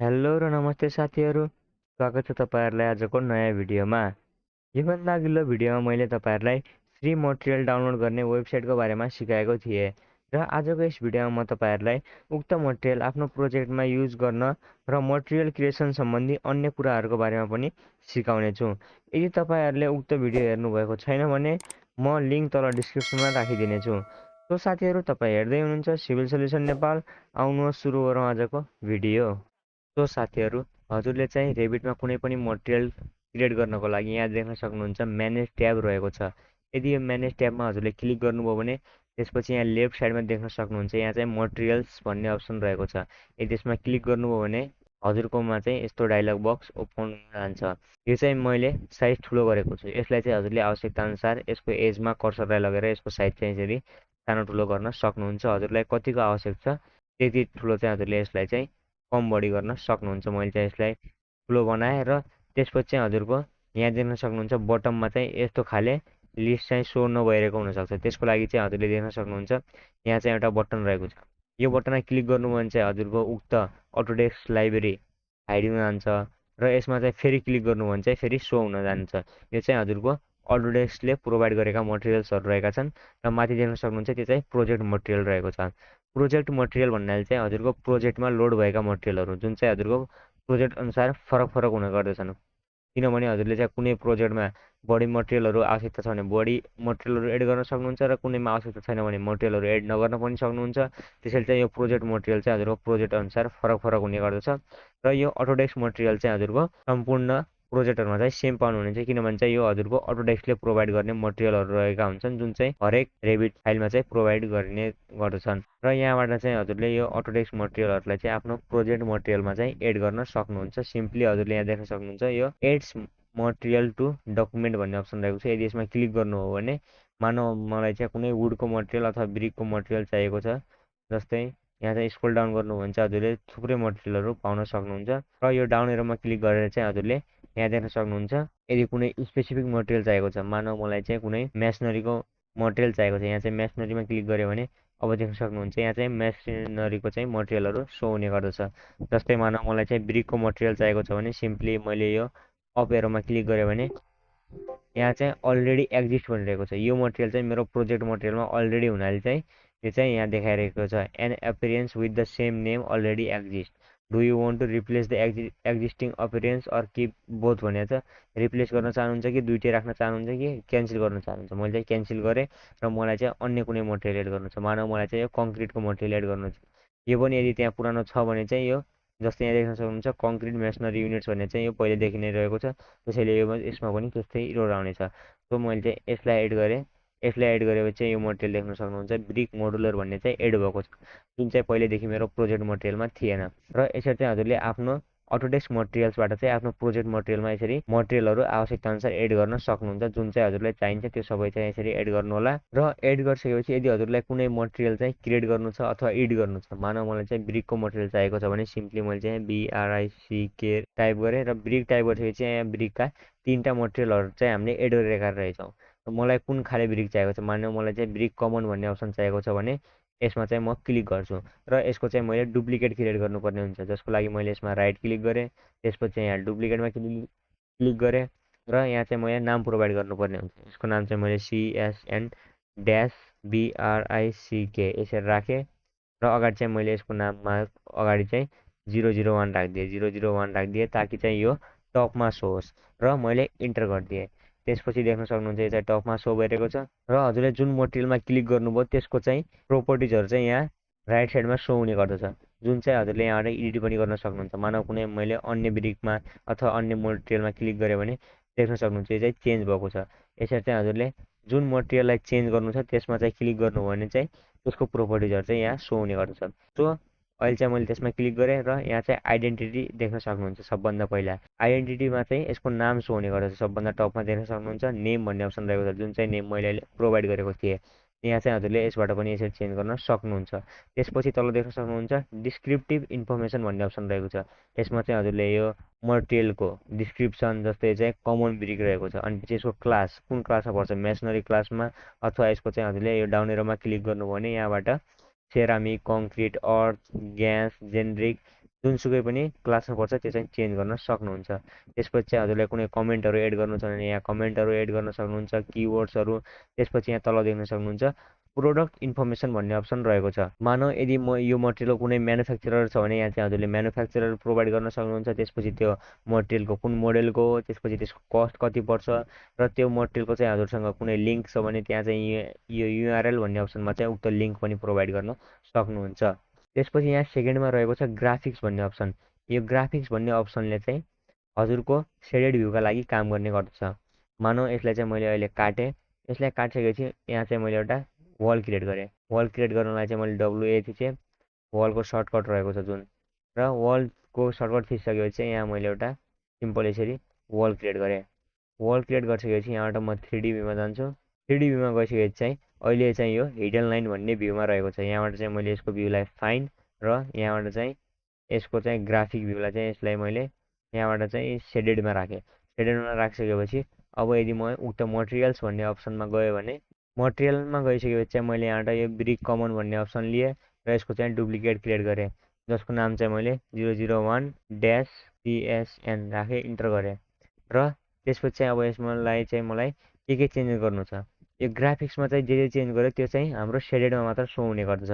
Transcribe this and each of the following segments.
Hello र नमस्ते साथीहरू। स्वागत छ तपाईँहरूलाई आजको नयाँ भिडियोमा। योभन्दा अघिल्लो भिडियोमा मैले तपाईँहरूलाई फ्री मटेरियल डाउनलोड गर्ने वेबसाइटको बारेमा सिकाएको थिएँ र आजको यस भिडियोमा म तपाईँहरूलाई उक्त मटेरियल आफ्नो प्रोजेक्टमा युज गर्न र मटेरियल क्रिएसन सम्बन्धी अन्य कुराहरूको बारेमा पनि सिकाउने छु। यदि तपाईँहरूले उक्त भिडियो हेर्नुभएको छैन भने म लिङ्क तल डिस्क्रिप्सनमा राखिदिनेछु। सो साथीहरू, तपाईँ हेर्दै हुनुहुन्छ सिभिल सल्युसन नेपाल। आउनुहोस् सुरु गरौँ आजको भिडियो। सो साथीहरू, हजुरले चाहिँ रेबिटमा कुनै पनि मटेरियल क्रिएट गर्नको लागि यहाँ देख्न सक्नुहुन्छ म्यानेज ट्याब रहेको छ। यदि यो म्यानेज ट्याबमा हजुरले क्लिक गर्नुभयो भने त्यसपछि यहाँ लेफ्ट साइडमा देख्न सक्नुहुन्छ यहाँ चाहिँ मटेरियल्स भन्ने अप्सन रहेको छ। यदि त्यसमा क्लिक गर्नुभयो भने हजुरकोमा चाहिँ यस्तो डायलग बक्स ओपन जान्छ। यो चाहिँ मैले साइज ठुलो गरेको छु। यसलाई चाहिँ हजुरले आवश्यकता अनुसार यसको एजमा कर्सरलाई लगेर यसको साइज चाहिँ यसरी सानो ठुलो गर्न सक्नुहुन्छ। हजुरलाई कतिको आवश्यक छ त्यति ठुलो चाहिँ हजुरले यसलाई चाहिँ कम बढी गर्न सक्नुहुन्छ। मैले चाहिँ यसलाई ठुलो बनाएँ र त्यसपछि चाहिँ हजुरको यहाँ देख्न सक्नुहुन्छ बटममा चाहिँ यस्तो खाले लिस्ट चाहिँ सो नभइरहेको हुनसक्छ। त्यसको लागि चाहिँ हजुरले देख्न सक्नुहुन्छ यहाँ चाहिँ एउटा बटन रहेको छ। यो बटनमा क्लिक गर्नुभयो भने चाहिँ हजुरको उक्त अटोडेस्क लाइब्रेरी हाइड हुन जान्छ र यसमा चाहिँ फेरि क्लिक गर्नुभयो भने चाहिँ फेरि सो हुन जान्छ। यो चाहिँ हजुरको अटोडेस्कले प्रोभाइड गरेका मटेरियल्सहरू रहेका छन् र माथि देख्न सक्नुहुन्छ त्यो चाहिँ प्रोजेक्ट मटेरियल रहेको छ। प्रोजेक्ट मटेरियल भन्नाले चाहिँ हजुरको प्रोजेक्टमा लोड भएका मटेरियलहरू जुन चाहिँ हजुरको प्रोजेक्ट अनुसार फरक फरक हुने गर्दछन्। किनभने हजुरले चाहिँ कुनै प्रोजेक्टमा बढी मटेरियलहरू आवश्यकता छ भने बढी मटेरियलहरू एड गर्न सक्नुहुन्छ र कुनैमा आवश्यकता छैन भने मटेरियलहरू एड नगर्न पनि सक्नुहुन्छ। त्यसैले चाहिँ यो प्रोजेक्ट मटेरियल चाहिँ हजुरको प्रोजेक्ट अनुसार फरक फरक हुने गर्दछ र यो अटोडेस्क मटेरियल चाहिँ हजुरको सम्पूर्ण प्रोजेक्टहरूमा चाहिँ सेम पाउनुहुनेछ। किनभने चाहिँ यो हजुरको अटोडेस्कले प्रोभाइड गर्ने मटेरियलहरू रहेका हुन्छन् जुन चाहिँ हरेक रेबिट फाइलमा चाहिँ प्रोभाइड गर्ने गर्दछन् र यहाँबाट चाहिँ हजुरले यो अटोडेस्क मटेरियलहरूलाई चाहिँ आफ्नो प्रोजेक्ट मटेरियलमा चाहिँ एड गर्न सक्नुहुन्छ। सिम्पली हजुरले यहाँ देख्न सक्नुहुन्छ यो एड्स मटेरियल टु डकुमेन्ट भन्ने अप्सन रहेको छ। यदि यसमा क्लिक गर्नु हो भने मानव मलाई चाहिँ कुनै वुडको मटेरियल अथवा ब्रिकको मटेरियल चाहिएको छ, जस्तै यहाँ चाहिँ स्क्रोल डाउन गर्नु भने चाहिँ हजुरले थुप्रै मटेरियलहरू पाउन सक्नुहुन्छ र यो डाउन एरोमा क्लिक गरेर चाहिँ हजुरले यहाँ देख्न सक्नुहुन्छ यदि कुनै स्पेसिफिक मटेरियल चाहिएको छ, मानव मलाई चाहिँ कुनै मेसनरीको मटेरियल चाहिएको छ, यहाँ चाहिँ मेसनरीमा क्लिक गऱ्यो भने अब देख्न सक्नुहुन्छ यहाँ चाहिँ मेसनरीको चाहिँ मटेरियलहरू सो हुने गर्दछ। जस्तै मानव मलाई चाहिँ ब्रिकको मटेरियल चाहिएको छ भने सिम्पली मैले यो अप एरोमा क्लिक गरेँ भने यहाँ चाहिँ अलरेडी एक्जिस्ट भनिरहेको छ। यो मटेरियल चाहिँ मेरो प्रोजेक्ट मटेरियलमा अलरेडी हुनाले चाहिँ यो चाहिँ यहाँ देखाइरहेको छ an appearance with the same name already exist. Do you want to replace the existing appearance or keep both भनेको छ। रिप्लेस गर्न चाहनुहुन्छ कि दुइटै राख्न चाहनुहुन्छ कि क्यान्सल गर्न चाहनुहुन्छ। मैले चाहिँ क्यान्सल गरेँ र मलाई चाहिँ अन्य कुनै मटेरियल एड गर्नु छ। मानव मलाई चाहिँ यो कङ्क्रिटको मटेरियल एड गर्नु छ। यो पनि यदि त्यहाँ पुरानो छ भने चाहिँ यो जस्तै यहाँ देख्न सक्नुहुन्छ कङ्क्रिट मेसनरी युनिट्स भन्ने चाहिँ यो पहिलेदेखि नै रहेको छ। त्यसैले यो यसमा पनि त्यस्तै इरोर आउनेछ। सो मैले चाहिँ यसलाई एड गरेँ। यसलाई एड गरेपछि चाहिँ यो मटेरियल देख्न सक्नुहुन्छ ब्रिक मोडुलर भन्ने चाहिँ एड भएको छ, जुन चाहिँ पहिलेदेखि मेरो प्रोजेक्ट मटेरियलमा थिएन। र यसरी चाहिँ हजुरले आफ्नो अटोडेस्क मटेरियल्सबाट चाहिँ आफ्नो प्रोजेक्ट मटेरियलमा यसरी मटेरियलहरू आवश्यकता अनुसार एड गर्न सक्नुहुन्छ। जुन चाहिँ हजुरलाई चाहिन्छ त्यो सबै चाहिँ यसरी एड गर्नु होला। र एड गरिसकेपछि यदि हजुरलाई कुनै मटेरियल चाहिँ क्रिएट गर्नु छ अथवा एड गर्नु छ, मानव मलाई चाहिँ ब्रिकको मटेरियल चाहिएको छ भने सिम्पली मैले चाहिँ BRICK टाइप गरेँ र ब्रिक टाइप गरिसकेपछि यहाँ ब्रिकका तिनवटा मटेरियलहरू चाहिँ हामीले एड गरिरहेका रहेछौँ। मलाई कुन खाले ब्रिक चाहिएको छ, मानव मलाई चाहिँ ब्रिक कमन भन्ने अप्सन चाहिएको छ भने यसमा चाहिँ म क्लिक गर्छु र यसको चाहिँ मैले डुप्लिकेट क्रिएट गर्नुपर्ने हुन्छ, जसको लागि मैले यसमा राइट क्लिक गरेँ। त्यसपछि यहाँ डुप्लिकेटमा क्लिक गरेँ र यहाँ चाहिँ मैले नाम प्रोभाइड गर्नुपर्ने हुन्छ। यसको नाम चाहिँ मैले CSN ड्यास BRICK यसरी राखेँ र अगाडि चाहिँ मैले यसको नाममा अगाडि चाहिँ 001 राखिदिएँ। 001 राखिदिएँ ताकि चाहिँ यो टपमा सो होस् र मैले इन्टर गरिदिएँ। त्यसपछि देख्न सक्नुहुन्छ यो चाहिँ टपमा सो भइरहेको छ र हजुरले जुन मटेरियलमा क्लिक गर्नुभयो त्यसको चाहिँ प्रोपर्टिजहरू चाहिँ यहाँ राइट साइडमा सो हुने गर्दछ, जुन चाहिँ हजुरले यहाँबाट एडिट पनि गर्न सक्नुहुन्छ। मानव कुनै मैले अन्य ब्रिकमा अथवा अन्य मटेरियलमा क्लिक गरेँ भने देख्न सक्नुहुन्छ यो चाहिँ चेन्ज भएको छ। यसरी चाहिँ हजुरले जुन मटेरियललाई चेन्ज गर्नु छ त्यसमा चाहिँ क्लिक गर्नुभयो भने चाहिँ त्यसको प्रोपर्टिजहरू चाहिँ यहाँ सो हुने गर्दछ। सो अहिले चाहिँ मैले त्यसमा क्लिक गरेँ र यहाँ चाहिँ आइडेन्टिटी देख्न सक्नुहुन्छ। सबभन्दा पहिला आइडेन्टिटीमा चाहिँ यसको नाम सो हुने गर्दछ। सबभन्दा टपमा देख्न सक्नुहुन्छ नेम भन्ने अप्सन रहेको छ, जुन चाहिँ नेम मैले अहिले प्रोभाइड गरेको थिएँ। यहाँ चाहिँ हजुरले यसबाट पनि यसरी चेन्ज गर्न सक्नुहुन्छ। त्यसपछि तल देख्न सक्नुहुन्छ डिस्क्रिप्टिभ इन्फर्मेसन भन्ने अप्सन रहेको छ। यसमा चाहिँ हजुरले यो मटेरियलको डिस्क्रिप्सन जस्तै चाहिँ कमन ब्रिक रहेको छ, अनि पछि यसको क्लास कुन क्लासमा पर्छ, मेसनरी क्लासमा अथवा यसको चाहिँ हजुरले यो डाउन एरोमा क्लिक गर्नुभयो भने यहाँबाट सेरामिक, कङ्क्रिट, अर्थ, ग्यास, जेनेरिक जुनसुकै पनि क्लासमा पर्छ त्यो चाहिँ चेन्ज गर्न सक्नुहुन्छ। त्यसपछि चाहिँ हजुरलाई कुनै कमेन्टहरू एड गर्नु छ भने यहाँ कमेन्टहरू एड गर्न सक्नुहुन्छ, किवर्ड्सहरू। त्यसपछि यहाँ तल देख्न सक्नुहुन्छ प्रोडक्ट इन्फर्मेसन भन्ने अप्सन रहेको छ। मानौ यदि यो मटेरियलको कुनै म्यानुफ्याक्चरर छ भने यहाँ चाहिँ हजुरले म्यानुफ्याक्चरर प्रोभाइड गर्न सक्नुहुन्छ। त्यसपछि त्यो मटेरियलको कुन मोडेलको हो, त्यसपछि त्यसको कस्ट कति पर्छ, र त्यो मटेरियलको चाहिँ हजुरसँग कुनै लिङ्क छ भने त्यहाँ चाहिँ यो युआरएल भन्ने अप्सनमा चाहिँ उक्त लिङ्क पनि प्रोभाइड गर्न सक्नुहुन्छ। त्यसपछि यहाँ सेकेन्डमा रहेको छ ग्राफिक्स भन्ने अप्सन। यो ग्राफिक्स भन्ने अप्सनले चाहिँ हजुरको सेडेड भ्यूका लागि काम गर्ने गर्दछ। मानौ यसलाई चाहिँ मैले अहिले काटेँ। यसलाई काटिसकेपछि यहाँ चाहिँ मैले एउटा वल क्रिएट गरेँ। वल क्रिएट गर्नलाई चाहिँ मैले WA थिचेँ, वलको सर्टकट रहेको छ जुन, र वलको सर्टकट थिचिसकेपछि चाहिँ यहाँ मैले एउटा सिम्पल यसरी वल क्रिएट गरेँ। वल क्रिएट गरिसकेपछि यहाँबाट म 3D भ्यूमा जान्छु। 3D भ्यूमा गइसकेपछि चाहिँ अहिले चाहिँ यो हिडन लाइन भन्ने भ्यूमा रहेको छ। यहाँबाट चाहिँ मैले यसको भ्यूलाई फाइन, र यहाँबाट चाहिँ यसको चाहिँ ग्राफिक भ्यूलाई चाहिँ यसलाई मैले यहाँबाट चाहिँ सेडेडमा राखेँ। सेडेडमा राखिसकेपछि अब यदि म उक्त मटेरियल्स भन्ने अप्सनमा गयो भने मटेरियलमा गइसकेपछि चाहिँ मैले यहाँबाट यो ब्रिक कमन भन्ने अप्सन लिएँ र यसको चाहिँ डुप्लिकेट क्रिएट गरेँ, जसको नाम चाहिँ मैले 001-CSN राखेँ, इन्टर गरेँ। र त्यसपछि चाहिँ अब यसमालाई चाहिँ मलाई के चेन्ज गर्नु छ। यो ग्राफिक्समा चाहिँ जे चेन्ज गर्यो त्यो चाहिँ हाम्रो सेडेडमा मात्र सो हुने गर्दछ।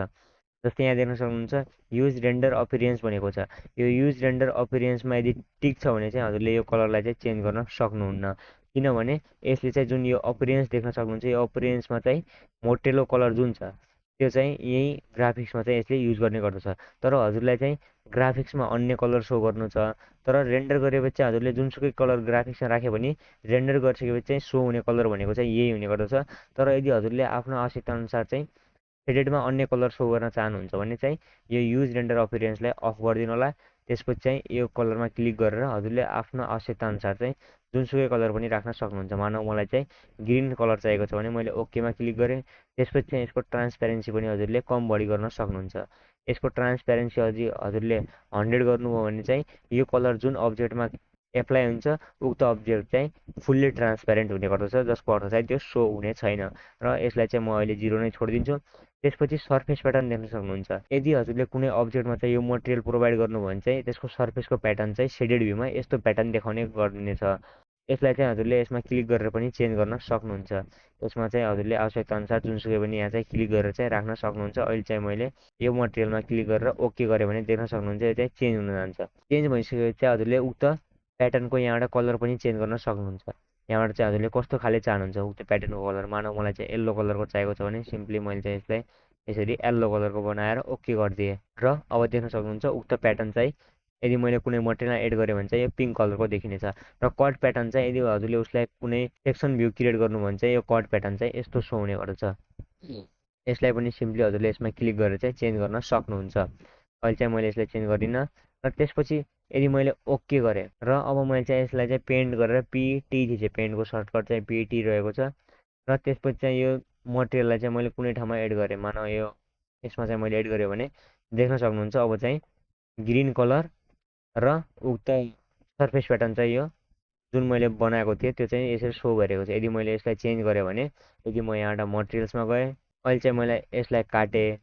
जस्तै यहाँ देख्न सक्नुहुन्छ युज रेन्डर अपिरियन्स भनेको छ। यो युज रेन्डर अपिरियन्समा यदि टिक छ भने चाहिँ हजुरले यो कलरलाई चाहिँ चेन्ज गर्न सक्नुहुन्न, किनभने यसले चाहिँ जुन यो अपिरियन्स देख्न सक्नुहुन्छ यो अपिरियन्समा चाहिँ मोटेलो कलर जुन छ त्यो चाहिँ यही ग्राफिक्समा चाहिँ यसले युज गर्ने गर्दछ। तर हजुरलाई चाहिँ ग्राफिक्समा अन्य कलर सो गर्नु छ, तर रेन्डर गरेपछि चाहिँ हजुरले जुनसुकै कलर ग्राफिक्समा राख्यो भने रेन्डर गरिसकेपछि चाहिँ सो हुने कलर भनेको चाहिँ यही हुने गर्दछ। तर यदि हजुरले आफ्नो आवश्यकताअनुसार चाहिँ सेडेडमा अन्य कलर सो गर्न चाहनुहुन्छ भने चाहिँ यो युज रेन्डर अपिरियन्सलाई अफ गरिदिनु होला। त्यसपछि चाहिँ यो कलरमा क्लिक गरेर हजुरले आफ्नो आवश्यकताअनुसार चाहिँ जुनसुकै कलर पनि राख्न सक्नुहुन्छ। मानौ मलाई चाहिँ ग्रिन कलर चाहिएको छ भने मैले ओकेमा क्लिक गरेँ। त्यसपछि चाहिँ यसको ट्रान्सप्यारेन्सी पनि हजुरले कम बढी गर्न सक्नुहुन्छ। यसको ट्रान्सप्यारेन्सी हजुरले 100 गर्नुभयो भने चाहिँ यो कलर जुन अब्जेक्टमा एप्लाई हुन्छ उक्त अब्जेक्ट चाहिँ फुल्ली ट्रान्सप्यारेन्ट हुने गर्दछ, जसको अर्थ चाहिँ त्यो सो हुने छैन। र यसलाई चाहिँ म अहिले 0 नै छोडिदिन्छु। त्यसपछि सर्फेस प्याटर्न देख्न सक्नुहुन्छ। यदि हजुरले कुनै अब्जेक्टमा चाहिँ यो मटेरियल प्रोभाइड गर्नुभयो भने चाहिँ त्यसको सर्फेसको प्याटर्न चाहिँ सेडेड भ्यूमा यस्तो प्याटर्न देखाउने गर्नेछ। यसलाई चाहिँ हजुरले यसमा क्लिक गरेर पनि चेन्ज गर्न सक्नुहुन्छ। यसमा चाहिँ हजुरले आवश्यकताअनुसार जुनसुकै पनि यहाँ चाहिँ क्लिक गरेर चाहिँ राख्न सक्नुहुन्छ। अहिले चाहिँ मैले यो मटेरियलमा क्लिक गरेर ओके गरेँ भने देख्न सक्नुहुन्छ यो चाहिँ चेन्ज हुन जान्छ। चेन्ज भइसकेपछि चाहिँ हजुरले उक्त प्याटर्नको यहाँबाट कलर पनि चेन्ज गर्न सक्नुहुन्छ। यहाँबाट चाहिँ हजुरले कस्तो खाले चाहनुहुन्छ उक्त प्याटर्नको कलर। मानौ मलाई चाहिँ येल्लो कलरको चाहिएको छ भने सिम्पली मैले चाहिँ यसलाई यसरी येल्लो कलरको बनाएर ओके गरिदिएँ। र अब देख्न सक्नुहुन्छ उक्त प्याटर्न चाहिँ यदि मैले कुनै मटेरियल एड गरेँ भने चाहिँ यो पिङ्क कलरको देखिनेछ। र कट प्याटर्न चाहिँ यदि हजुरले उसलाई कुनै सेक्सन भ्यू क्रिएट गर्नु भने चाहिँ यो कट प्याटर्न चाहिँ यस्तो सो हुने गर्दछ। यसलाई पनि सिम्पली हजुरले यसमा क्लिक गरेर चाहिँ चेन्ज गर्न सक्नुहुन्छ। अहिले चाहिँ मैले यसलाई चेन्ज गर्दिनँ। र त्यसपछि यदि मैले ओके गरेँ र अब मैले चाहिँ यसलाई चाहिँ पेन्ट गरेर पिटी थिचेँ, पेन्टको सर्टकट चाहिँ पिटी रहेको छ। र त्यसपछि चाहिँ यो मटेरियललाई चाहिँ मैले कुनै ठाउँमा एड गरेँ, मानौ यो यसमा चाहिँ मैले एड गरेँ भने देख्न सक्नुहुन्छ अब चाहिँ ग्रिन कलर र उक्त सर्फेस प्याटर्न चाहिँ यो जुन मैले बनाएको थिएँ त्यो चाहिँ यसरी सो गरेको छ। यदि मैले यसलाई चेन्ज गरेँ भने यदि म यहाँबाट मटेरियल्समा गएँ, अहिले चाहिँ मैले यसलाई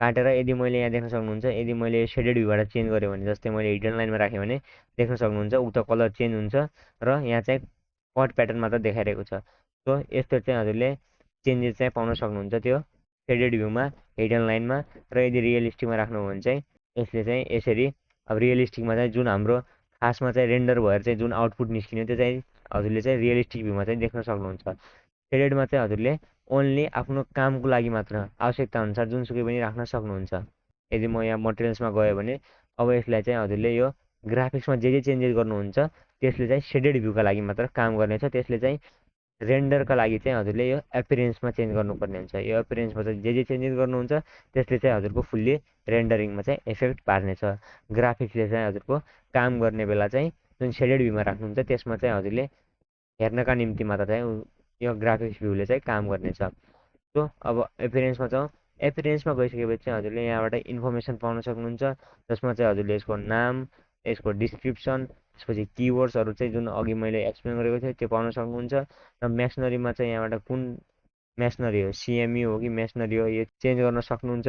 काटेर यदि मैले यहाँ देख्न सक्नुहुन्छ यदि मैले सेडेड भ्यूबाट चेन्ज गरेँ भने जस्तै मैले हिडन लाइनमा राखेँ भने देख्न सक्नुहुन्छ उक्त कलर चेन्ज हुन्छ र यहाँ चाहिँ कट प्याटर्न मात्र देखाइरहेको छ। सो यस्तो चाहिँ हजुरले चेन्जेस चाहिँ पाउन सक्नुहुन्छ त्यो सेडेड भ्यूमा, हिडन लाइनमा। र यदि रियलिस्टिकमा राख्नु हो भने चाहिँ यसले चाहिँ यसरी अब रियलिस्टिकमा चाहिँ जुन हाम्रो खासमा चाहिँ रेन्डर भएर चाहिँ जुन आउटपुट निस्किने त्यो चाहिँ हजुरले चाहिँ रियलिस्टिक भ्यूमा चाहिँ देख्न सक्नुहुन्छ। सेडेडमा चाहिँ हजुरले ओन्ली आफ्नो कामको लागि मात्र आवश्यकताअनुसार जुनसुकै पनि राख्न सक्नुहुन्छ। यदि म यहाँ मटेरियल्समा गएँ भने अब यसलाई चाहिँ हजुरले यो ग्राफिक्समा जे चेन्जेस गर्नुहुन्छ त्यसले चाहिँ सेडेड भ्यूका लागि मात्र काम गर्नेछ। त्यसले चाहिँ रेन्डरका लागि चाहिँ हजुरले यो एपिरेन्समा चेन्ज गर्नुपर्ने हुन्छ। यो एपिरेन्समा चाहिँ जे चेन्जेस गर्नुहुन्छ त्यसले चाहिँ हजुरको फुल्ली रेन्डरिङमा चाहिँ इफेक्ट पार्नेछ। ग्राफिक्सले चाहिँ हजुरको काम गर्ने बेला चाहिँ जुन सेडेड भ्यूमा राख्नुहुन्छ त्यसमा चाहिँ हजुरले हेर्नका निम्ति मात्र चाहिँ यो ग्राफिक्स भ्यूले चाहिँ काम गर्नेछ। सो अब एपिरेन्समा जाउँ। एपिरेन्समा गइसकेपछि चाहिँ हजुरले यहाँबाट इन्फर्मेसन पाउन सक्नुहुन्छ, जसमा चाहिँ हजुरले यसको नाम, यसको डिस्क्रिप्सन, त्यसपछि किवर्ड्सहरू चाहिँ जुन अघि मैले एक्सप्लेन गरेको थिएँ त्यो पाउन सक्नुहुन्छ। र मेसनरीमा चाहिँ यहाँबाट कुन मेसनरी हो, सिएमयू हो कि मेसनरी हो, यो चेन्ज गर्न सक्नुहुन्छ।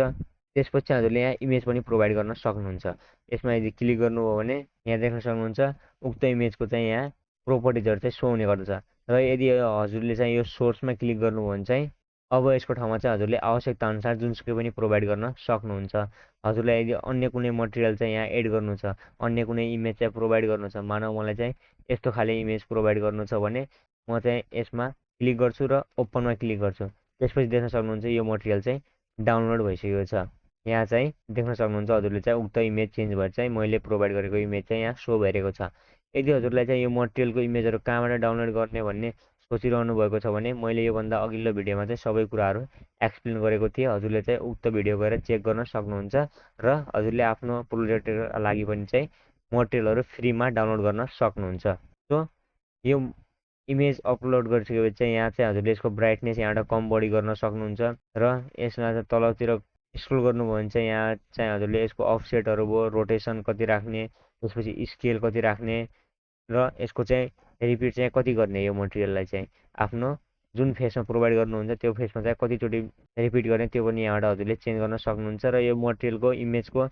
त्यसपछि हजुरले यहाँ इमेज पनि प्रोभाइड गर्न सक्नुहुन्छ। यसमा यदि क्लिक गर्नुभयो भने यहाँ देख्न सक्नुहुन्छ उक्त इमेजको चाहिँ यहाँ प्रोपर्टिजहरू चाहिँ सो हुने गर्दछ। र यदि हजुरले चाहिँ यो सोर्समा क्लिक गर्नुभयो भने चाहिँ अब यसको ठाउँमा चाहिँ हजुरले आवश्यकता अनुसार जुनसुकै पनि प्रोभाइड गर्न सक्नुहुन्छ। हजुरलाई यदि अन्य कुनै मटेरियल चाहिँ यहाँ एड गर्नु छ, अन्य कुनै इमेज चाहिँ प्रोभाइड गर्नु छ, मानव मलाई चाहिँ यस्तो खाले इमेज प्रोभाइड गर्नु छ भने म चाहिँ यसमा क्लिक गर्छु र ओपनमा क्लिक गर्छु। त्यसपछि देख्न सक्नुहुन्छ यो मटेरियल चाहिँ डाउनलोड भइसकेको छ। यहाँ चाहिँ देख्न सक्नुहुन्छ हजुरले चाहिँ उक्त इमेज चेन्ज भएर चाहिँ मैले प्रोभाइड गरेको इमेज चाहिँ यहाँ सो भइरहेको छ। यदि हजुरलाई चाहिँ यो मटेरियलको इमेजहरू कहाँबाट डाउनलोड गर्ने भन्ने सोचिरहनु भएको छ भने मैले योभन्दा अघिल्लो भिडियोमा चाहिँ सबै कुराहरू एक्सप्लेन गरेको थिएँ। हजुरले चाहिँ उक्त भिडियो गएर चेक गर्न सक्नुहुन्छ र हजुरले आफ्नो प्रोजेक्टको लागि पनि चाहिँ मटेरियलहरू फ्रीमा डाउनलोड गर्न सक्नुहुन्छ। सो यो इमेज अपलोड गरिसकेपछि चाहिँ यहाँ चाहिँ हजुरले यसको ब्राइटनेस यहाँबाट कम बढी गर्न सक्नुहुन्छ र यसमा चाहिँ तलतिर स्क्रोल गर्नुभयो भने चाहिँ यहाँ चाहिँ हजुरले यसको अफसेटहरू भयो, रोटेसन कति राख्ने, त्यसपछि स्केल कति राख्ने र यसको चाहिँ रिपिट चाहिँ कति गर्ने, यो मटेरियललाई चाहिँ आफ्नो जुन फेसमा प्रोभाइड गर्नुहुन्छ त्यो फेसमा चाहिँ कतिचोटि रिपिट गर्ने त्यो पनि यहाँबाट हजुरले चेन्ज गर्न सक्नुहुन्छ। र यो मटेरियलको इमेजको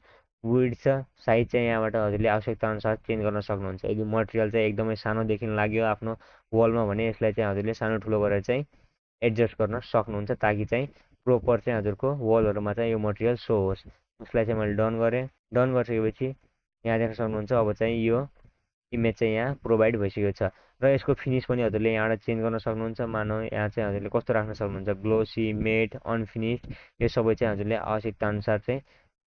विड्थ साइज चाहिँ यहाँबाट हजुरले आवश्यकता अनुसार चेन्ज गर्न सक्नुहुन्छ। यदि मटेरियल चाहिँ एकदमै सानो देखिन लाग्यो आफ्नो वालमा भने यसलाई चाहिँ हजुरले सानो ठुलो गरेर चाहिँ एडजस्ट गर्न सक्नुहुन्छ ताकि चाहिँ प्रोपर चाहिँ हजुरको वालहरूमा चाहिँ यो मटेरियल सो होस्। यसलाई चाहिँ मैले डन गरेँ। डन गरिसकेपछि यहाँ देख्न सक्नुहुन्छ अब चाहिँ यो इमेज चाहिँ यहाँ प्रोभाइड भइसकेको छ र यसको फिनिस पनि हजुरले यहाँबाट चेन्ज गर्न सक्नुहुन्छ। मानौ यहाँ चाहिँ हजुरले कस्तो राख्न सक्नुहुन्छ, ग्लोसी, मेट, अनफिनिस्ड, यो सबै चाहिँ हजुरले आवश्यकता अनुसार चाहिँ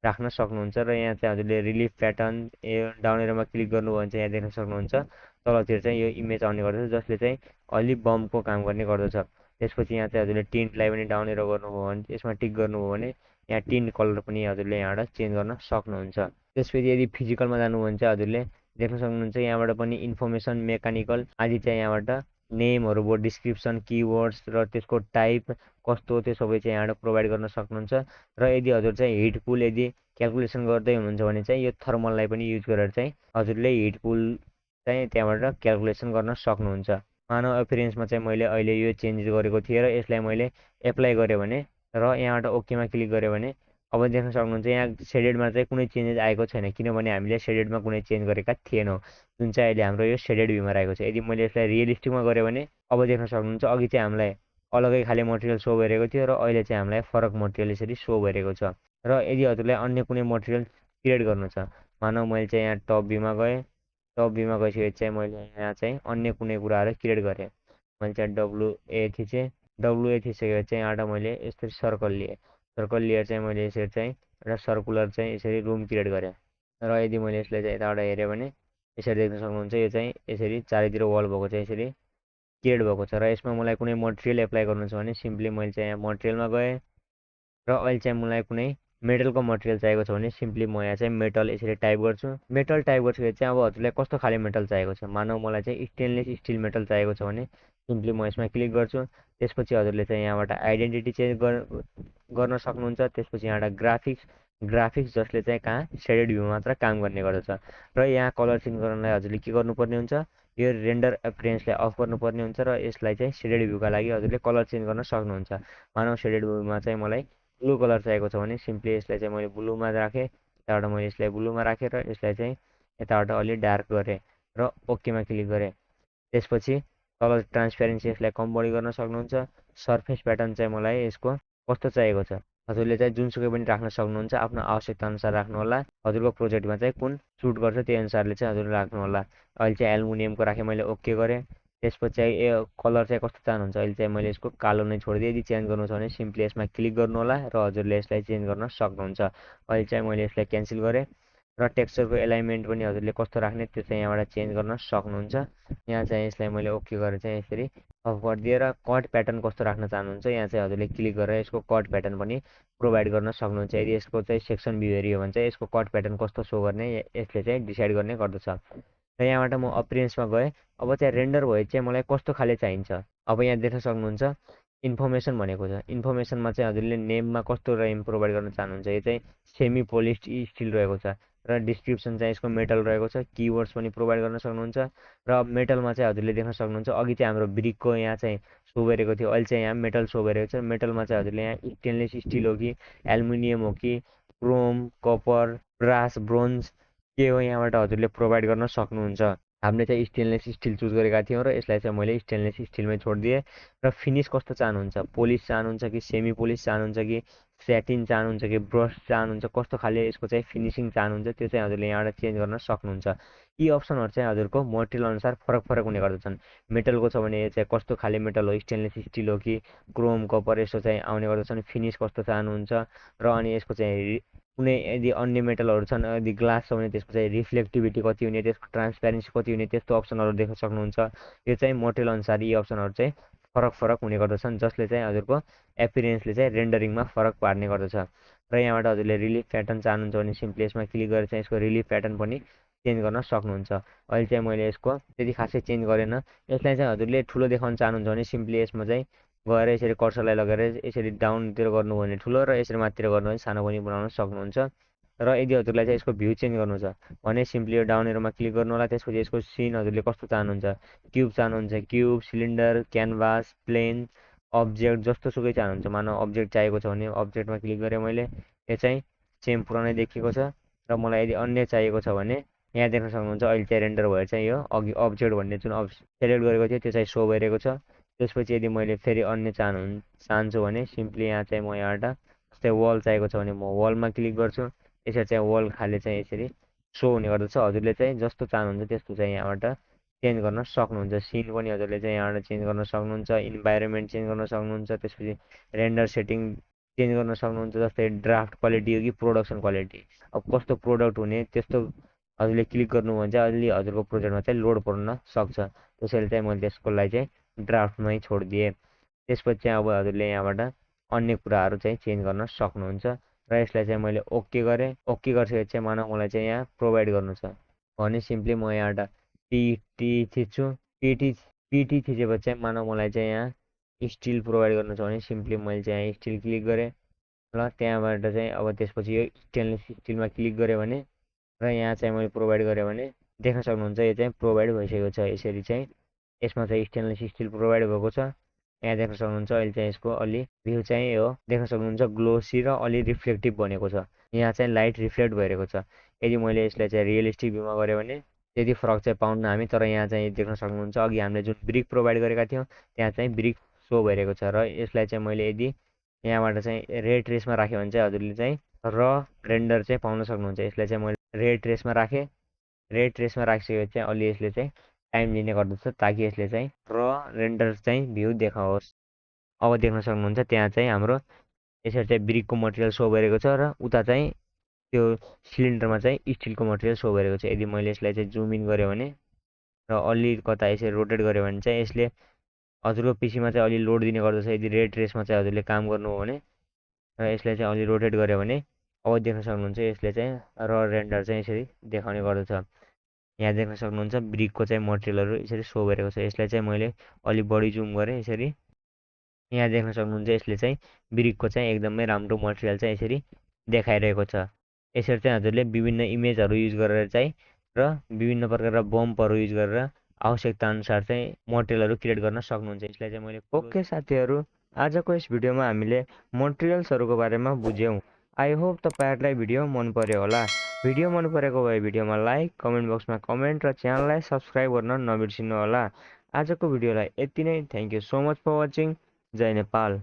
राख्न सक्नुहुन्छ। र यहाँ चाहिँ हजुरले रिलिफ प्याटर्न यो डाउन एरोमा क्लिक गर्नुभयो भने चाहिँ यहाँ देख्न सक्नुहुन्छ तलतिर चाहिँ यो इमेज आउने गर्दछ जसले चाहिँ अलि बमको काम गर्ने गर्दछ। त्यसपछि यहाँ चाहिँ हजुरले टिन्टलाई पनि डाउन एरो गर्नुभयो भने यसमा टिक गर्नुभयो भने यहाँ टिन्ट कलर पनि हजुरले यहाँबाट चेन्ज गर्न सक्नुहुन्छ। त्यसपछि यदि फिजिकलमा जानुभयो भने चाहिँ हजुरले देख्न सक्नुहुन्छ यहाँबाट पनि इन्फर्मेसन, मेकानिकल आदि चाहिँ यहाँबाट नेमहरू भयो, डिस्क्रिप्सन, किवर्ड्स र त्यसको टाइप कस्तो त्यो सबै चाहिँ यहाँबाट प्रोभाइड गर्न सक्नुहुन्छ। र यदि हजुर चाहिँ हिट पुल यदि क्यालकुलेसन गर्दै हुनुहुन्छ भने चाहिँ यो थर्मललाई पनि युज गरेर चाहिँ हजुरले हिट पुल चाहिँ त्यहाँबाट क्यालकुलेसन गर्न सक्नुहुन्छ। मानव एपिरेन्समा चाहिँ मैले अहिले यो चेन्ज गरेको थिएँ र यसलाई मैले एप्लाई गरेँ भने र यहाँबाट ओकेमा क्लिक गरेँ भने अब देख्न सक्नुहुन्छ यहाँ सेडेडमा चाहिँ कुनै चेन्जेस आएको छैन किनभने हामीले सेडेडमा कुनै चेन्ज गरेका थिएनौँ, जुन चाहिँ अहिले हाम्रो यो सेडेड भ्यूमा रहेको छ। यदि मैले यसलाई रियलिस्टिकमा गरेँ भने अब देख्न सक्नुहुन्छ अघि चाहिँ हामीलाई अलगै खाले मटेरियल सो भइरहेको थियो र अहिले चाहिँ हामीलाई फरक मटेरियल यसरी सो भइरहेको छ। र यदि हजुरलाई अन्य कुनै मटेरियल क्रिएट गर्नु छ, मानौ मैले चाहिँ यहाँ टप भ्यूमा गएँ, टप भ्यूमा गइसकेपछि चाहिँ मैले यहाँ चाहिँ अन्य कुनै कुराहरू क्रिएट गरेँ। मैले चाहिँ डब्लुए थिचेँ, डब्लुए थिसकेपछि चाहिँ यहाँबाट मैले यसरी सर्कल लिएँ, सर्कल लिएर चाहिँ मैले यसरी चाहिँ एउटा सर्कुलर चाहिँ यसरी रुम क्रिएट गरेँ। र यदि मैले यसलाई चाहिँ यताबाट हेऱ्यो भने यसरी देख्न सक्नुहुन्छ यो चाहिँ यसरी चारैतिर वाल भएको चाहिँ यसरी क्रिएट भएको छ। र यसमा मलाई कुनै मटेरियल एप्लाई गर्नु छ भने सिम्पली मैले चाहिँ यहाँ मटेरियलमा गएँ र अहिले चाहिँ मलाई कुनै मेटलको मटेरियल चाहिएको छ भने सिम्पली म यहाँ चाहिँ मेटल यसरी टाइप गर्छु। मेटल टाइप गरिसकेपछि चाहिँ अब हजुरलाई कस्तो खाले मेटल चाहिएको छ, मानौ मलाई चाहिँ स्टेनलेस स्टिल मेटल चाहिएको छ भने सिम्पली म यसमा क्लिक गर्छु। त्यसपछि हजुरले चाहिँ यहाँबाट आइडेन्टिटी चेन्ज गर्न सक्नुहुन्छ। त्यसपछि यहाँबाट ग्राफिक्स जसले चाहिँ कहाँ सेडेड भ्यू मात्र काम गर्ने गर्दछ। र यहाँ कलर चेन्ज गर्नलाई हजुरले के गर्नुपर्ने हुन्छ, यो रेन्डर एपिरेन्सलाई अफ गर्नुपर्ने हुन्छ र यसलाई चाहिँ सेडेड भ्यूका लागि हजुरले कलर चेन्ज गर्न सक्नुहुन्छ। मानौ सेडेड भ्यूमा चाहिँ मलाई ब्लू कलर चाहिएको छ भने सिम्पली यसलाई चाहिँ मैले ब्लूमा राखेँ, यताबाट मैले यसलाई ब्लूमा राखेर यसलाई चाहिँ यताबाट अलि डार्क गरेँ र ओकेमा क्लिक गरेँ। त्यसपछि कलर ट्रान्सपेरेन्सी यसलाई कम बढी गर्न सक्नुहुन्छ। सर्फेस प्याटर्न चाहिँ मलाई यसको कस्तो चाहिएको छ हजुरले चाहिँ जुनसुकै पनि राख्न सक्नुहुन्छ, आफ्नो आवश्यकता अनुसार राख्नु होला। हजुरको प्रोजेक्टमा चाहिँ कुन सुट गर्छ त्यही अनुसारले चाहिँ हजुरले राख्नु होला। अहिले चाहिँ एल्मुनियमको राखेँ, मैले ओके गरेँ। त्यसपछि चाहिँ यो कलर चाहिँ कस्तो चाहनुहुन्छ, अहिले चाहिँ मैले यसको कालो नै छोडिदिएँ। यदि चेन्ज गर्नु छ भने सिम्पली यसमा क्लिक गर्नु होला र हजुरले यसलाई चेन्ज गर्न सक्नुहुन्छ। अहिले चाहिँ मैले यसलाई क्यान्सल गरेँ र टेक्सचरको एलाइनमेन्ट पनि हजुरले कस्तो राख्ने त्यो चाहिँ यहाँबाट चेन्ज गर्न सक्नुहुन्छ। यहाँ चाहिँ यसलाई मैले ओके गरेर चाहिँ यसरी अफ गरिदिएर कट प्याटर्न कस्तो राख्न चाहनुहुन्छ यहाँ चाहिँ हजुरले क्लिक गरेर यसको कट प्याटर्न पनि प्रोभाइड गर्न सक्नुहुन्छ। यदि यसको चाहिँ सेक्सन भ्यू हेऱ्यो भने चाहिँ यसको कट प्याटर्न कस्तो सो गर्ने यसले चाहिँ डिसाइड गर्ने गर्दछ। र यहाँबाट म अपिरेन्समा गएँ। अब चाहिँ रेन्डर भए चाहिँ मलाई कस्तो खाले चाहिन्छ, अब यहाँ देख्न सक्नुहुन्छ इन्फर्मेसन भनेको छ। इन्फर्मेसनमा चाहिँ हजुरले नेममा कस्तो नेम प्रोभाइड गर्न चाहनुहुन्छ, यो चाहिँ सेमी पोलिस्ड स्टिल रहेको छ र डिस्क्रिप्सन चाहिँ यसको मेटल रहेको छ। किवर्ड्स पनि प्रोभाइड गर्न सक्नुहुन्छ। र मेटलमा चाहिँ हजुरले देख्न सक्नुहुन्छ अघि चाहिँ हाम्रो ब्रिकको यहाँ चाहिँ सो भइरहेको थियो, अहिले चाहिँ यहाँ मेटल सो भइरहेको छ। मेटलमा चाहिँ हजुरले यहाँ स्टेनलेस स्टिल हो कि एल्युमिनियम हो कि क्रोम, कपर, ब्रास, ब्रोन्ज के हो यहाँबाट हजुरले प्रोभाइड गर्न सक्नुहुन्छ। हामीले चाहिँ स्टेनलेस स्टिल चुज गरेका थियौँ र यसलाई चाहिँ मैले स्टेनलेस स्टिलमै छोडिदिएँ। र फिनिस कस्तो चाहनुहुन्छ, पोलिस चाहनुहुन्छ कि सेमी पोलिस चाहनुहुन्छ कि स्याटिन चाहनुहुन्छ कि ब्रस चाहनुहुन्छ, कस्तो खाले यसको चाहिँ फिनिसिङ चाहनुहुन्छ त्यो चाहिँ हजुरले यहाँबाट चेन्ज गर्न सक्नुहुन्छ। यी अप्सनहरू चाहिँ हजुरको मटेरियल अनुसार फरक फरक हुने गर्दछन्। मेटलको छ भने यो चाहिँ कस्तो खाले मेटल हो, स्टेनलेस स्टिल हो कि क्रोम, कपर, यस्तो चाहिँ आउने गर्दछन्। फिनिस कस्तो चाहनुहुन्छ र अनि यसको चाहिँ कुनै यदि अन्य मेटलहरू छन्, यदि ग्लास छ भने त्यसको चाहिँ रिफ्लेक्टिभिटी कति हुने, त्यसको ट्रान्सप्यारेन्सी कति हुने, त्यस्तो अप्सनहरू देख्न सक्नुहुन्छ। यो चाहिँ मोटेल अनुसार यी अप्सनहरू चाहिँ फरक फरक हुने गर्दछन्, जसले चाहिँ हजुरको एपिरियन्सले चाहिँ रेन्डरिङमा फरक पार्ने गर्दछ। र यहाँबाट हजुरले रिलिफ प्याटर्न चाहनुहुन्छ भने सिम्पली यसमा क्लिक गरेर चाहिँ यसको रिलिफ प्याटर्न पनि चेन्ज गर्न सक्नुहुन्छ। अहिले चाहिँ मैले यसको त्यति खासै चेन्ज गरेन। यसलाई चाहिँ हजुरले ठुलो देखाउन चाहनुहुन्छ भने सिम्पली यसमा चाहिँ गएर यसरी कर्सरलाई लगेर यसरी डाउनतिर गर्नुभयो भने ठुलो र यसरी माथितिर गर्नु भने सानो पनि बनाउन सक्नुहुन्छ। र यदि हजुरलाई चाहिँ यसको भ्यू चेन्ज गर्नु छ भने सिम्पली यो डाउन एरोमा क्लिक गर्नु होला। त्यसपछि यसको सिन हजुरले कस्तो चाहनुहुन्छ, क्युब चाहनुहुन्छ, cube, cylinder, canvas, plane, object, जस्तो सुकै चाहनुहुन्छ। मानव अब्जेक्ट चाहिएको छ भने अब्जेक्टमा क्लिक गरेँ मैले, यो चाहिँ सेम पुरानै देखिएको छ। र मलाई यदि अन्य चाहिएको छ भने यहाँ देख्न सक्नुहुन्छ अहिले चाहिँ रेन्डर भएर चाहिँ यो अघि अब्जेक्ट भन्ने जुन सेलेक्ट गरेको थियो त्यो चाहिँ सो भइरहेको छ। त्यसपछि यदि मैले फेरि अन्य चाहन्छु भने सिम्पली यहाँ चाहिँ म यहाँबाट जस्तै वाल चाहिएको छ भने म वालमा क्लिक गर्छु। यसरी चाहिँ वाल खाले चाहिँ यसरी सो हुने गर्दछ। हजुरले चाहिँ जस्तो चाहनुहुन्छ त्यस्तो चाहिँ यहाँबाट चेन्ज गर्न सक्नुहुन्छ। सिन पनि हजुरले चाहिँ यहाँबाट चेन्ज गर्न सक्नुहुन्छ, इन्भाइरोमेन्ट चेन्ज गर्न सक्नुहुन्छ, त्यसपछि रेन्डर सेटिङ चेन्ज गर्न सक्नुहुन्छ, जस्तै ड्राफ्ट क्वालिटी हो कि प्रोडक्सन क्वालिटी, अब कस्तो प्रोडक्ट हुने त्यस्तो हजुरले क्लिक गर्नुभयो भने चाहिँ अलि हजुरको प्रोजेक्टमा चाहिँ लोड पर्न सक्छ। त्यसैले चाहिँ मैले त्यसको लागि चाहिँ ड्राफ्टमै छोडिदिएँ। त्यसपछि चाहिँ अब हजुरले यहाँबाट अन्य कुराहरू चाहिँ चेन्ज गर्न सक्नुहुन्छ। र यसलाई चाहिँ मैले ओके गरेँ। ओके गरिसकेपछि चाहिँ मानव मलाई चाहिँ यहाँ प्रोभाइड गर्नु छ भने सिम्पली म यहाँबाट पिटी थिच्छु। पिटी पिटी थिचेपछि चाहिँ मानव मलाई चाहिँ यहाँ स्टिल प्रोभाइड गर्नु छ भने सिम्पली मैले चाहिँ यहाँ स्टिल क्लिक गरेँ। र त्यहाँबाट चाहिँ अब त्यसपछि यो स्टेनलेस स्टिलमा क्लिक गरेँ भने र यहाँ चाहिँ मैले प्रोभाइड गरेँ भने देख्न सक्नुहुन्छ यो चाहिँ प्रोभाइड भइसकेको छ। यसरी चाहिँ यसमा चाहिँ स्टेनलेस स्टिल प्रोभाइड भएको छ। यहाँ देख्न सक्नुहुन्छ अहिले चाहिँ यसको अलि भ्यू चाहिँ हो देख्न सक्नुहुन्छ ग्लोसी र अलि रिफ्लेक्टिभ बनेको छ। यहाँ चाहिँ लाइट रिफ्लेक्ट भइरहेको छ। यदि मैले यसलाई चाहिँ रियलिस्टिक भ्यूमा गरेँ भने त्यति फरक चाहिँ पाउन्न हामी। तर यहाँ चाहिँ देख्न सक्नुहुन्छ अघि हामीले जुन ब्रिक प्रोभाइड गरेका थियौँ त्यहाँ चाहिँ ब्रिक सो भइरहेको छ। र यसलाई चाहिँ मैले यदि यहाँबाट चाहिँ रेड रेसमा राख्यो भने चाहिँ हजुरले चाहिँ र रेन्डर चाहिँ पाउन सक्नुहुन्छ। यसलाई चाहिँ मैले रेड रेसमा राखेँ। रेड रेसमा राखिसकेपछि चाहिँ अलि यसले चाहिँ टाइम लिने गर्दछ ताकि यसले चाहिँ र रेन्डर चाहिँ भ्यू देखाओस्। अब देख्न सक्नुहुन्छ त्यहाँ चाहिँ हाम्रो यसरी चाहिँ ब्रिकको मटेरियल सो भइरहेको छ र उता चाहिँ त्यो सिलिन्डरमा चाहिँ स्टिलको मटेरियल सो भइरहेको छ। यदि मैले यसलाई चाहिँ जुम इन गरेँ भने र अलि कता यसरी रोटेट गरेँ भने चाहिँ यसले हजुरको पिसीमा चाहिँ अलि लोड दिने गर्दछ। यदि रेड रेसमा चाहिँ हजुरले काम गर्नु हो भने र यसलाई चाहिँ अलि रोटेट गऱ्यो भने अब देख्न सक्नुहुन्छ यसले चाहिँ र रेन्डर चाहिँ यसरी देखाउने गर्दछ। यहाँ देख्न सक्नुहुन्छ ब्रिकको चाहिँ मटेरियलहरू यसरी सो भइरहेको छ। यसलाई चाहिँ मैले अलिक बढी जुम गरेँ यसरी। यहाँ देख्न सक्नुहुन्छ यसले चाहिँ ब्रिकको चाहिँ एकदमै राम्रो मटेरियल चाहिँ यसरी देखाइरहेको छ। यसरी चाहिँ हजुरले विभिन्न इमेजहरू युज गरेर चाहिँ र विभिन्न प्रकारका बम्पहरू युज गरेर आवश्यकता अनुसार चाहिँ मोटेरियलहरू क्रिएट गर्न सक्नुहुन्छ। यसलाई चाहिँ मैले ओके साथीहरू, आजको यस भिडियोमा हामीले मोटेरियल्सहरूको बारेमा बुझ्यौँ। आई होप तपाईँहरूलाई भिडियो मन पर्यो होला। भिडियो मन परेको भए भिडियोमा लाइक, कमेन्ट बक्समा कमेन्ट र च्यानललाई सब्सक्राइब गर्न नबिर्सिनु होला। आजको भिडियोलाई यति नै। Thank you so much for watching. जय नेपाल।